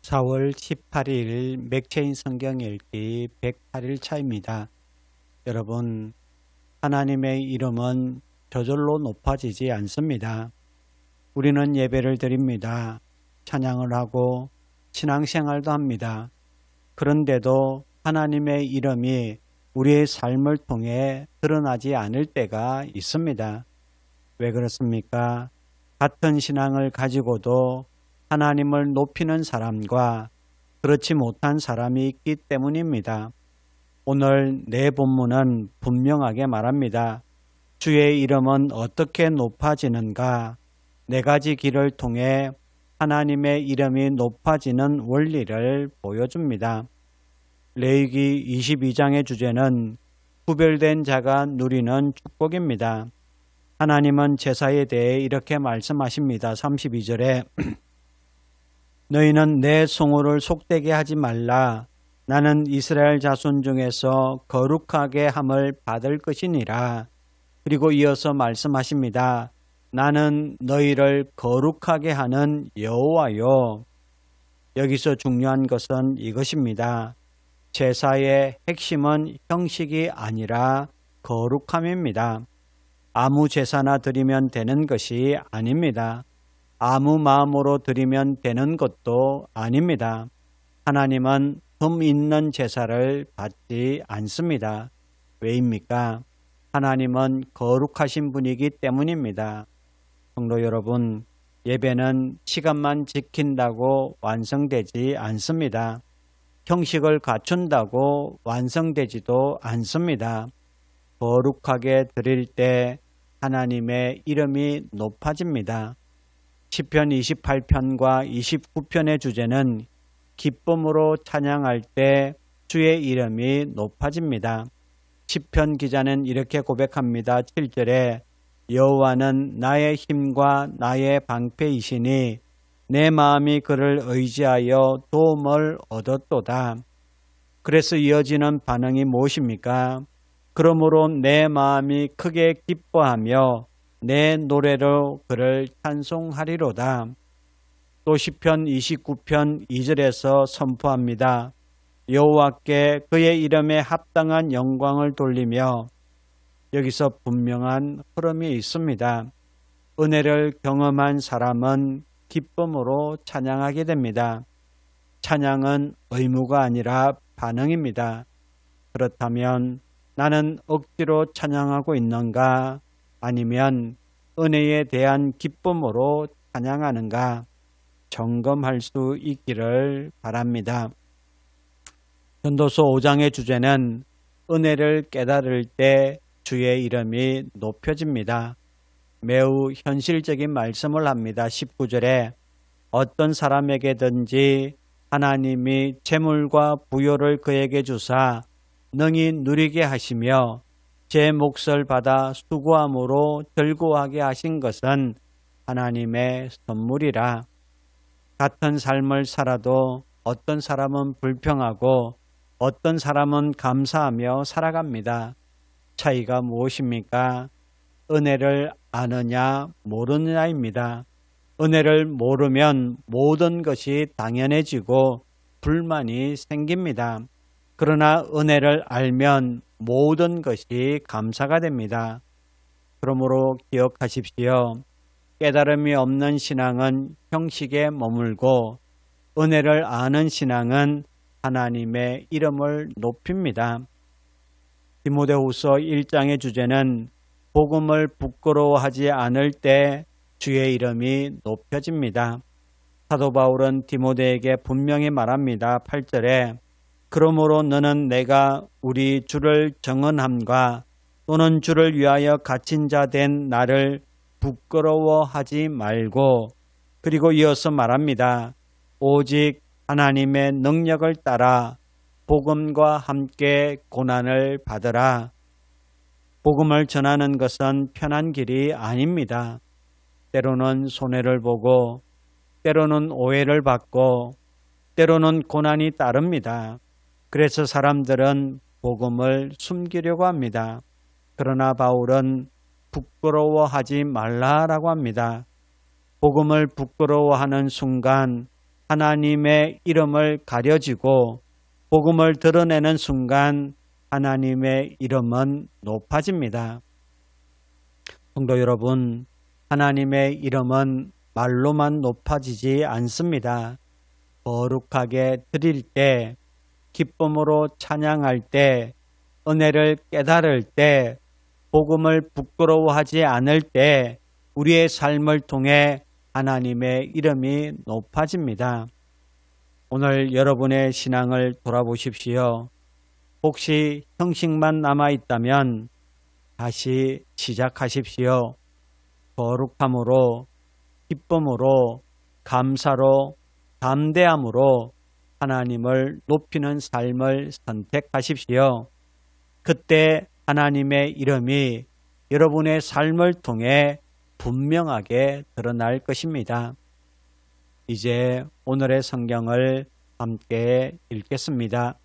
4월 18일 맥체인 성경 읽기 108일 차입니다. 여러분, 하나님의 이름은 저절로 높아지지 않습니다. 우리는 예배를 드립니다. 찬양을 하고 신앙생활도 합니다. 그런데도 하나님의 이름이 우리의 삶을 통해 드러나지 않을 때가 있습니다. 왜 그렇습니까? 같은 신앙을 가지고도 하나님을 높이는 사람과 그렇지 못한 사람이 있기 때문입니다. 오늘 내 본문은 분명하게 말합니다. 주의 이름은 어떻게 높아지는가? 네 가지 길을 통해 하나님의 이름이 높아지는 원리를 보여줍니다. 레위기 22장의 주제는 구별된 자가 누리는 축복입니다. 하나님은 제사에 대해 이렇게 말씀하십니다. 32절에 너희는 내 성호를 속되게 하지 말라. 나는 이스라엘 자손 중에서 거룩하게 함을 받을 것이니라. 그리고 이어서 말씀하십니다. 나는 너희를 거룩하게 하는 여호와요. 여기서 중요한 것은 이것입니다. 제사의 핵심은 형식이 아니라 거룩함입니다. 아무 제사나 드리면 되는 것이 아닙니다. 아무 마음으로 드리면 되는 것도 아닙니다. 하나님은 흠 있는 제사를 받지 않습니다. 왜입니까? 하나님은 거룩하신 분이기 때문입니다. 성도 여러분, 예배는 시간만 지킨다고 완성되지 않습니다. 형식을 갖춘다고 완성되지도 않습니다. 거룩하게 드릴 때 하나님의 이름이 높아집니다. 시편 28편과 29편의 주제는 기쁨으로 찬양할 때 주의 이름이 높아집니다. 시편 기자는 이렇게 고백합니다. 7절에 여호와는 나의 힘과 나의 방패이시니 내 마음이 그를 의지하여 도움을 얻었도다. 그래서 이어지는 반응이 무엇입니까? 그러므로 내 마음이 크게 기뻐하며 내 노래로 그를 찬송하리로다. 또 시편 29편 2절에서 선포합니다. 여호와께 그의 이름에 합당한 영광을 돌리며 여기서 분명한 흐름이 있습니다. 은혜를 경험한 사람은 기쁨으로 찬양하게 됩니다. 찬양은 의무가 아니라 반응입니다. 그렇다면 나는 억지로 찬양하고 있는가? 아니면 은혜에 대한 기쁨으로 찬양하는가? 점검할 수 있기를 바랍니다. 전도서 5장의 주제는 은혜를 깨달을 때 주의 이름이 높여집니다. 매우 현실적인 말씀을 합니다. 19절에 어떤 사람에게든지 하나님이 재물과 부요를 그에게 주사 능히 누리게 하시며 제 몫을 받아 수고함으로 즐거워하게 하신 것은 하나님의 선물이라. 같은 삶을 살아도 어떤 사람은 불평하고 어떤 사람은 감사하며 살아갑니다. 차이가 무엇입니까? 은혜를 아느냐 모르느냐입니다. 은혜를 모르면 모든 것이 당연해지고 불만이 생깁니다. 그러나 은혜를 알면 모든 것이 감사가 됩니다. 그러므로 기억하십시오. 깨달음이 없는 신앙은 형식에 머물고 은혜를 아는 신앙은 하나님의 이름을 높입니다. 디모데후서 1장의 주제는 복음을 부끄러워하지 않을 때 주의 이름이 높여집니다. 사도 바울은 디모데에게 분명히 말합니다. 8절에 그러므로 너는 내가 우리 주를 정언함과 또는 주를 위하여 갇힌 자 된 나를 부끄러워하지 말고 그리고 이어서 말합니다. 오직 하나님의 능력을 따라 복음과 함께 고난을 받으라. 복음을 전하는 것은 편한 길이 아닙니다. 때로는 손해를 보고 때로는 오해를 받고 때로는 고난이 따릅니다. 그래서 사람들은 복음을 숨기려고 합니다. 그러나 바울은 부끄러워하지 말라라고 합니다. 복음을 부끄러워하는 순간 하나님의 이름을 가려지고 복음을 드러내는 순간 하나님의 이름은 높아집니다. 성도 여러분, 하나님의 이름은 말로만 높아지지 않습니다. 거룩하게 드릴 때, 기쁨으로 찬양할 때, 은혜를 깨달을 때, 복음을 부끄러워하지 않을 때 우리의 삶을 통해 하나님의 이름이 높아집니다. 오늘 여러분의 신앙을 돌아보십시오. 혹시 형식만 남아있다면 다시 시작하십시오. 거룩함으로, 기쁨으로, 감사로, 담대함으로 하나님을 높이는 삶을 선택하십시오. 그때 하나님의 이름이 여러분의 삶을 통해 분명하게 드러날 것입니다. 이제 오늘의 성경을 함께 읽겠습니다.